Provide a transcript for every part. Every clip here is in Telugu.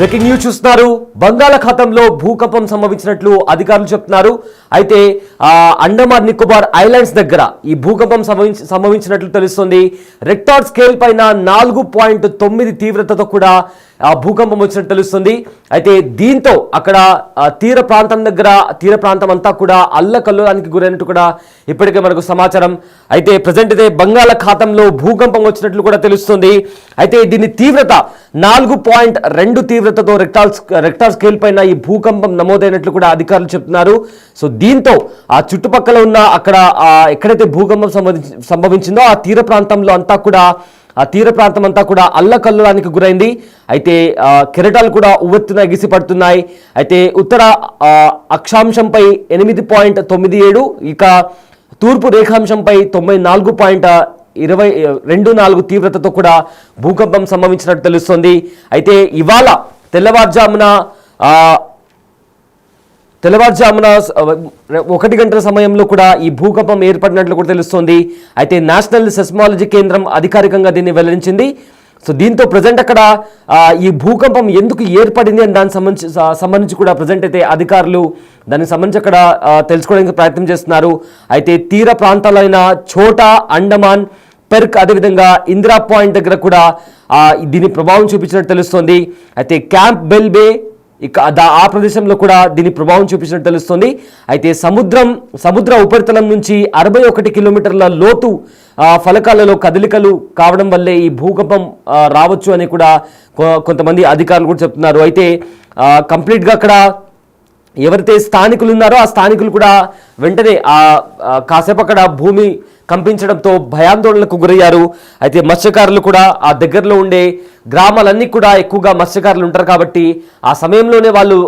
బ్రేకింగ్ న్యూస్ చూస్తున్నారు. బంగాళాఖాతంలో భూకంపం సంభవించినట్లు అధికారులు చెప్తున్నారు. అయితే అండమాన్ నికోబార్ ఐలాండ్స్ దగ్గర ఈ భూకంపం సంభవించినట్లు తెలుస్తుంది. రెక్టార్ స్కేల్ పైన 4.9 తీవ్రతతో కూడా భూకంపం వచ్చినట్టు తెలుస్తుంది. అయితే దీంతో అక్కడ తీర ప్రాంతం అంతా కూడా అల్లకల్లోలానికి గురైనట్టు కూడా ఇప్పటికే మనకు సమాచారం. అయితే ప్రజెంట్ అయితే బంగాళాఖాతంలో భూకంపం వచ్చినట్లు కూడా తెలుస్తుంది. అయితే దీని తీవ్రత 4.2 తీవ్రతతో రెక్టార్ స్కేల్ పైన ఈ భూకంపం నమోదైనట్లు కూడా అధికారులు చెప్తున్నారు. సో దీంతో ఆ చుట్టుపక్కల ఉన్న అక్కడ ఎక్కడైతే భూకంపం సంభవించిందో ఆ తీర ప్రాంతం అంతా కూడా అల్లకల్లోలానికి గురైంది. అయితే కెరటాలు కూడా ఉవ్వెత్తున ఎగిసిపడుతున్నాయి. అయితే ఉత్తర అక్షాంశంపై 8.97, ఇక తూర్పు రేఖాంశంపై 94.24 తీవ్రతతో కూడా భూకంపం సంభవించినట్టు తెలుస్తుంది. అయితే ఇవాళ తెల్లవారుజామున 1 గంటల సమయంలో కూడా ఈ భూకంపం ఏర్పడినట్లు కూడా తెలుస్తోంది. అయితే నేషనల్ సెస్మాలజీ కేంద్రం అధికారికంగా దీన్ని వెల్లడించింది. సో దీంతో ప్రజెంట్ అక్కడ ఈ భూకంపం ఎందుకు ఏర్పడింది అని దానికి సంబంధించి కూడా ప్రజెంట్ అయితే అధికారులు దానికి సంబంధించి అక్కడ తెలుసుకోవడానికి ప్రయత్నం చేస్తున్నారు. అయితే తీర ప్రాంతాలైన ఛోటా, అండమాన్, పెర్క్, అదేవిధంగా ఇందిరా పాయింట్ దగ్గర కూడా దీని ప్రభావం చూపించినట్టు తెలుస్తోంది. అయితే క్యాంప్ బెల్ బే ఇక ఆ ప్రదేశంలో కూడా దీని ప్రభావం చూపించినట్టు తెలుస్తుంది. అయితే సముద్ర ఉపరితలం నుంచి 61 కిలోమీటర్ల లోతు ఫలకాలలో కదలికలు కావడం వల్లే ఈ భూకంపం రావచ్చు అని కూడా కొంతమంది అధికారులు కూడా చెప్తున్నారు. అయితే కంప్లీట్గా అక్కడ ఎవరైతే స్థానికులు ఉన్నారో ఆ స్థానికులు కూడా వెంటనే కాసేపు అక్కడ భూమి కంపించడంతో భయాందోళనకు గురయ్యారు. అయితే మత్స్యకారులు కూడా ఆ దగ్గరలో ఉండే గ్రామాలన్నీ కూడా ఎక్కువగా మత్స్యకారులు ఉంటారు కాబట్టి ఆ సమయంలోనే వాళ్ళు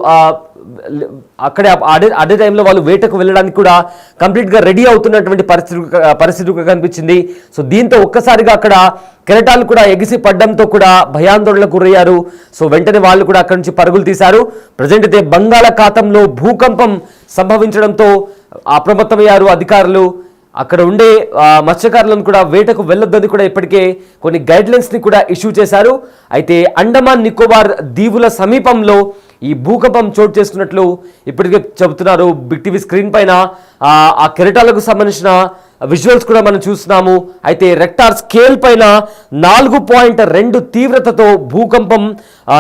అక్కడే అదే టైంలో వాళ్ళు వేటకు వెళ్ళడానికి కూడా కంప్లీట్గా రెడీ అవుతున్నటువంటి పరిస్థితి కనిపించింది. సో దీంతో ఒక్కసారిగా అక్కడ కెరటాలు కూడా ఎగిసి పడ్డంతో కూడా భయాందోళనకు గురయ్యారు. సో వెంటనే వాళ్ళు కూడా అక్కడి నుంచి పరుగులు తీశారు. ప్రజెంట్ అయితే బంగాళాఖాతంలో భూకంపం సంభవించడంతో అప్రమత్తమయ్యారు అధికారులు. అక్కడ ఉండే మత్స్యకారులను కూడా వేటకు వెళ్ళొద్దని కూడా ఇప్పటికే కొన్ని గైడ్లైన్స్ని కూడా ఇష్యూ చేశారు. అయితే అండమాన్ నికోబార్ దీవుల సమీపంలో ఈ భూకంపం చోటు చేసుకున్నట్లు ఇప్పటికే చెబుతున్నారు. బిగ్ టీవీ స్క్రీన్ పైన ఆ కెరటాలకు సంబంధించిన విజువల్స్ కూడా మనం చూస్తున్నాము. అయితే రెక్టార్ స్కేల్ పైన 4.2 తీవ్రతతో భూకంపం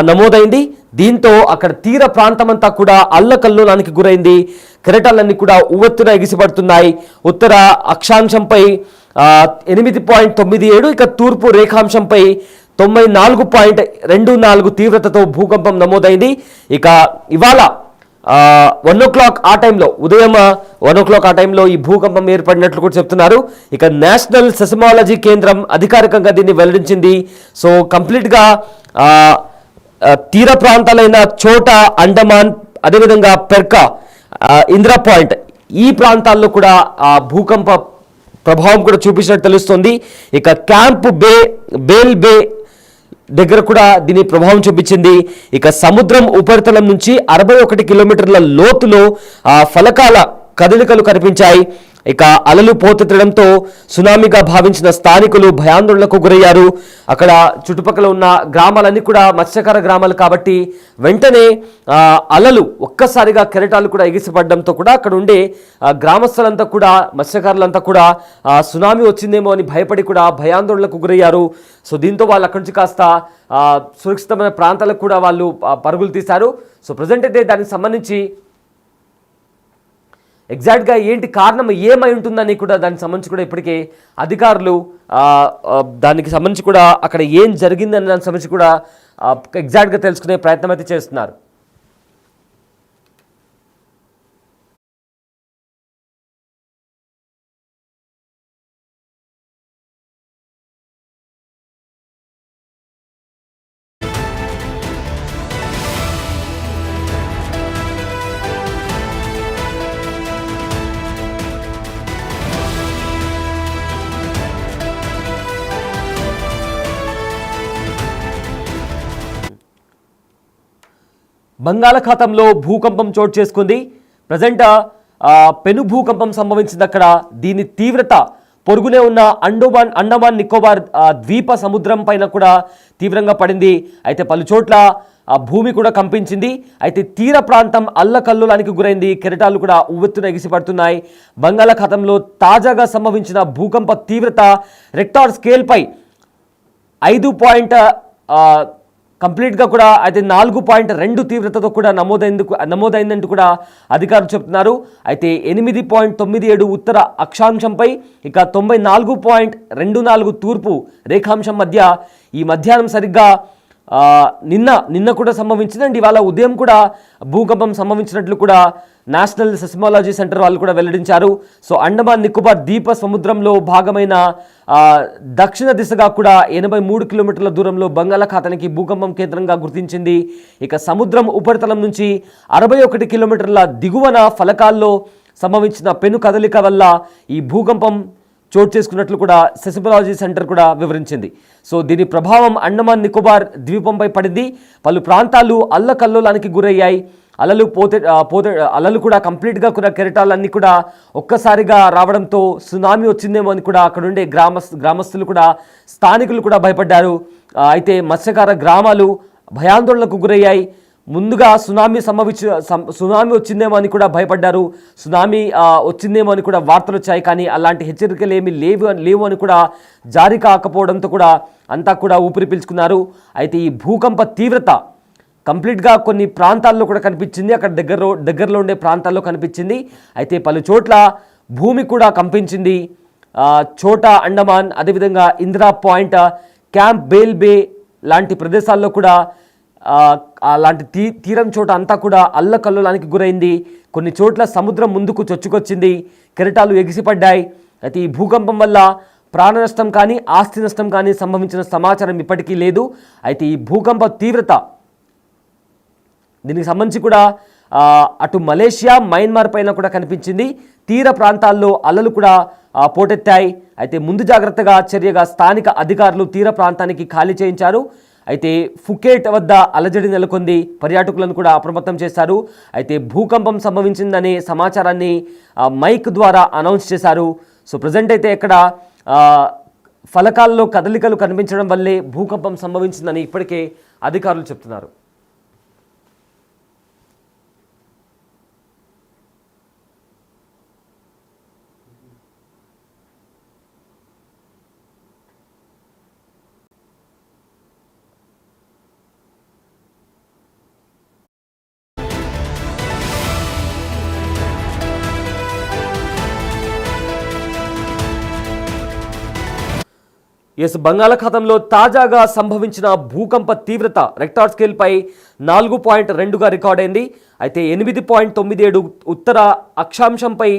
నమోదైంది. దీంతో అక్కడ తీర ప్రాంతమంతా కూడా అల్లకల్లోలానికి గురైంది. కెరటాలన్నీ కూడా ఉవ్వెత్తున ఎగిసిపడుతున్నాయి. ఉత్తర అక్షాంశంపై 8.97, ఇక తూర్పు రేఖాంశంపై 94.24 తీవ్రతతో భూకంపం నమోదైంది. ఇక ఇవాళ 1 o'clock ఆ టైంలో, ఉదయం 1 o'clock ఆ టైంలో ఈ భూకంపం ఏర్పడినట్లు కూడా చెప్తున్నారు. ఇక నేషనల్ సెస్మాలజీ కేంద్రం అధికారికంగా దీన్ని వెల్లడించింది. సో కంప్లీట్గా తీర ప్రాంతాలైన ఛోటా, అండమాన్, అదేవిధంగా పెర్కా, ఇందిరా పాయింట్ ఈ ప్రాంతాల్లో కూడా భూకంప ప్రభావం కూడా చూపించినట్టు తెలుస్తుంది. ఇక క్యాంప్ బేల్ బే దగ్గర కూడా దీని ప్రభావం చూపించింది. ఇక సముద్రం ఉపరితలం నుంచి 61 కిలోమీటర్ల లోతులో ఫలకాల కదలికలు కనిపించాయి. ఇక అలలు పోతెత్తడంతో సునామీగా భావించిన స్థానికులు భయాందోళనకు గురయ్యారు. అక్కడ చుట్టుపక్కల ఉన్న గ్రామాలన్నీ కూడా మత్స్యకార గ్రామాలు కాబట్టి వెంటనే అలలు ఒక్కసారిగా కెరటాలు కూడా ఎగిసిపడడంతో కూడా అక్కడ ఉండే గ్రామస్తులంతా కూడా, మత్స్యకారులంతా కూడా సునామీ వచ్చిందేమో అని భయపడి కూడా భయాందోళనకు గురయ్యారు. సో దీంతో వాళ్ళు అక్కడి నుంచి కాస్త సురక్షితమైన ప్రాంతాలకు కూడా వాళ్ళు పరుగులు తీశారు. సో ప్రజెంట్ అయితే దానికి సంబంధించి ఎగ్జాక్ట్గా ఏంటి కారణం ఏమై ఉంటుందని కూడా దానికి సంబంధించి కూడా ఇప్పటికే అధికారులు దానికి సంబంధించి కూడా అక్కడ ఏం జరిగిందని దానికి సంబంధించి కూడా ఎగ్జాక్ట్గా తెలుసుకునే ప్రయత్నం అయితే చేస్తున్నారు. బంగాళాఖాతంలో భూకంపం చోటు చేసుకుంది. ప్రజెంట్ పెను భూకంపం సంభవించింది అక్కడ. దీని తీవ్రత పొరుగునే ఉన్న అండమాన్ నికోబార్ ద్వీప సముద్రం పైన కూడా తీవ్రంగా పడింది. అయితే పలు చోట్ల ఆ భూమి కూడా కంపించింది. అయితే తీర ప్రాంతం అల్లకల్లోలానికి గురైంది. కెరటాలు కూడా ఉవ్వెత్తున ఎగిసిపడుతున్నాయి. బంగాళాఖాతంలో తాజాగా సంభవించిన భూకంప తీవ్రత రెక్టార్ స్కేల్పై 5 కంప్లీట్గా కూడా అయితే 4.2 తీవ్రతతో కూడా నమోదైందంటూ కూడా అధికారులు చెప్తున్నారు. అయితే 8.97 ఉత్తర అక్షాంశంపై ఇక 94.24 తూర్పు రేఖాంశం మధ్య ఈ మధ్యాహ్నం సరిగ్గా నిన్న కూడా సంభవించింది. అండ్ ఇవాళ ఉదయం కూడా భూకంపం సంభవించినట్లు కూడా నేషనల్ సెస్మాలజీ సెంటర్ వాళ్ళు కూడా వెల్లడించారు. సో అండమాన్ నికోబార్ ద్వీప సముద్రంలో భాగమైన దక్షిణ దిశగా కూడా 83 కిలోమీటర్ల దూరంలో బంగాళాఖాతానికి భూకంపం కేంద్రంగా గుర్తించింది. ఇక సముద్రం ఉపరితలం నుంచి 61 కిలోమీటర్ల దిగువన ఫలకాల్లో సంభవించిన పెను కదలిక వల్ల ఈ భూకంపం చోటు చేసుకున్నట్లు కూడా సెస్మాలజీ సెంటర్ కూడా వివరించింది. సో దీని ప్రభావం అండమాన్ నికోబార్ ద్వీపంపై పడింది. పలు ప్రాంతాలు అల్లకల్లోలానికి గురయ్యాయి. అలలు కూడా కంప్లీట్గా కూడా కెరటాలన్నీ కూడా ఒక్కసారిగా రావడంతో సునామీ వచ్చిందేమో అని కూడా అక్కడ ఉండే గ్రామస్తులు కూడా స్థానికులు కూడా భయపడ్డారు. అయితే మత్స్యకార గ్రామాలు భయాందోళనకు గురయ్యాయి. ముందుగా సునామీ వచ్చిందేమో అని కూడా భయపడ్డారు. సునామీ వచ్చిందేమో అని కూడా వార్తలు వచ్చాయి. కానీ అలాంటి హెచ్చరికలు ఏమీ లేవు అని కూడా జారీ కాకపోవడంతో కూడా అంతా కూడా ఊపిరి పీల్చుకున్నారు. అయితే ఈ భూకంప తీవ్రత కంప్లీట్గా కొన్ని ప్రాంతాల్లో కూడా కనిపించింది. అక్కడ దగ్గరలో ఉండే ప్రాంతాల్లో కనిపించింది. అయితే పలు చోట్ల భూమి కూడా కంపించింది. ఛోటా అండమాన్, అదేవిధంగా ఇందిరా పాయింట్, క్యాంప్ బేల్ బే లాంటి ప్రదేశాల్లో కూడా అలాంటి తీరం చోట అంతా కూడా అల్లకల్లోలానికి గురైంది. కొన్ని చోట్ల సముద్రం ముందుకు చొచ్చుకొచ్చింది. కెరటాలు ఎగిసిపడ్డాయి. అయితే ఈ భూకంపం వల్ల ప్రాణ నష్టం కానీ ఆస్తి నష్టం కానీ సంభవించిన సమాచారం ఇప్పటికీ లేదు. అయితే ఈ భూకంప తీవ్రత దీనికి సంబంధించి కూడా అటు మలేషియా, మయన్మార్ పైన కూడా కనిపించింది. తీర ప్రాంతాల్లో అలలు కూడా పోటెత్తాయి. అయితే ముందు జాగ్రత్తగా చర్యగా స్థానిక అధికారులు తీర ప్రాంతానికి ఖాళీ చేయించారు. అయితే ఫుకేట్ వద్ద అలజడి నెలకొంది. పర్యాటకులను కూడా అప్రమత్తం చేశారు. అయితే భూకంపం సంభవించిందనే సమాచారాన్ని మైక్ ద్వారా అనౌన్స్ చేశారు. సో ప్రజెంట్ అయితే ఎక్కడ ఫలకాల్లో కదలికలు కనిపించడం వల్లే భూకంపం సంభవించిందని ఇప్పటికే అధికారులు చెప్తున్నారు. బంగాళాఖాతంలో తాజాగా సంభవించిన భూకంప తీవ్రత రెక్టార్ స్కేల్పై 4.2గా రికార్డైంది. అయితే 8.97 ఉత్తర అక్షాంశంపై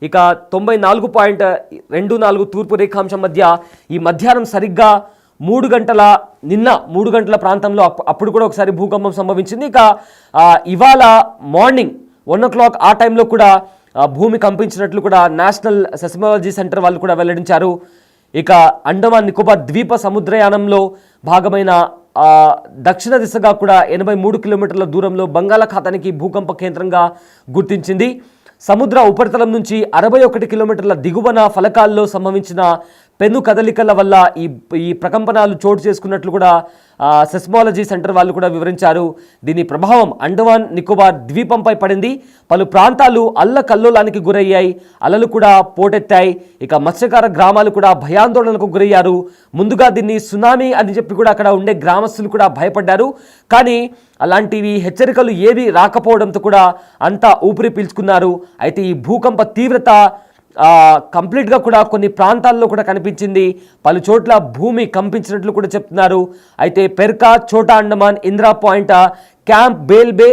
ఇక 94.24 తూర్పు రేఖాంశం మధ్య ఈ మధ్యాహ్నం సరిగ్గా 3 గంటల ప్రాంతంలో అప్పుడు కూడా ఒకసారి భూకంపం సంభవించింది. ఇక ఇవాళ మార్నింగ్ 1 o'clock ఆ టైంలో కూడా భూమి కంపించినట్లు కూడా నేషనల్ సెస్మాలజీ సెంటర్ వాళ్ళు కూడా వెల్లడించారు. ఇక అండమాన్ నికోబార్ ద్వీప సముద్రయానంలో భాగమైన దక్షిణ దిశగా కూడా 83 కిలోమీటర్ల దూరంలో బంగాళాఖాతానికి భూకంప కేంద్రంగా గుర్తించింది. సముద్ర ఉపరితలం నుంచి 61 కిలోమీటర్ల దిగువన ఫలకాల్లో సంభవించిన పెను కదలికల వల్ల ఈ ప్రకంపనాలు చోటు చేసుకున్నట్లు కూడా సెస్మాలజీ సెంటర్ వాళ్ళు కూడా వివరించారు. దీని ప్రభావం అండమాన్ నికోబార్ ద్వీపంపై పడింది. పలు ప్రాంతాలు అల్లకల్లోలానికి గురయ్యాయి. అలలు కూడా పోటెత్తాయి. ఇక మత్స్యకార గ్రామాలు కూడా భయాందోళనకు గురయ్యారు. ముందుగా దీన్ని సునామీ అని చెప్పి కూడా అక్కడ ఉండే గ్రామస్తులు కూడా భయపడ్డారు. కానీ అలాంటివి హెచ్చరికలు ఏవి రాకపోవడంతో కూడా అంతా ఊపిరి పీల్చుకున్నారు. అయితే ఈ భూకంప తీవ్రత కంప్లీట్గా కూడా కొన్ని ప్రాంతాల్లో కూడా కనిపించింది. పలు చోట్ల భూమి కంపించినట్లు కూడా చెప్తున్నారు. అయితే Perka, Chhota Andaman, Indira Point, Campbell Bay,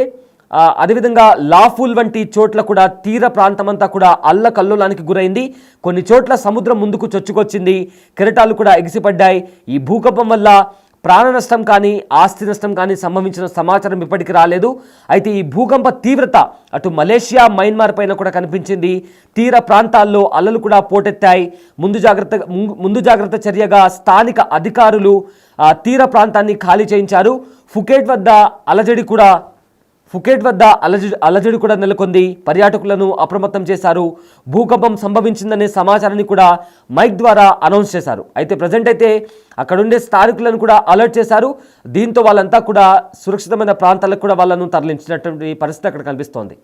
అదేవిధంగా లాఫూల్ వంటి చోట్ల కూడా తీర ప్రాంతమంతా కూడా అల్లకల్లోలానికి గురైంది. కొన్ని చోట్ల సముద్రం ముందుకు చొచ్చుకొచ్చింది. కెరటాలు కూడా ఎగిసిపడ్డాయి. ఈ భూకంపం వల్ల ప్రాణ నష్టం కానీ ఆస్తి నష్టం కానీ సంభవించిన సమాచారం ఇప్పటికీ రాలేదు. అయితే ఈ భూకంప తీవ్రత అటు మలేషియా, మయన్మార్ పైన కూడా కనిపించింది. తీర ప్రాంతాల్లో అలలు కూడా పోటెత్తాయి. ముందు జాగ్రత్త చర్యగా స్థానిక అధికారులు తీర ప్రాంతాన్ని ఖాళీ చేయించారు. ఫుకేట్ వద్ద ఫుకేట్ వద్ద అలజడి కూడా నెలకొంది. పర్యాటకులను అప్రమత్తం చేశారు. భూకంపం సంభవించిందనే సమాచారాన్ని కూడా మైక్ ద్వారా అనౌన్స్ చేశారు. అయితే ప్రజెంట్ అయితే అక్కడుండే స్థానికులను కూడా అలర్ట్ చేశారు. దీంతో వాళ్ళంతా కూడా సురక్షితమైన ప్రాంతాలకు కూడా వాళ్ళను తరలించినటువంటి పరిస్థితి అక్కడ కనిపిస్తోంది.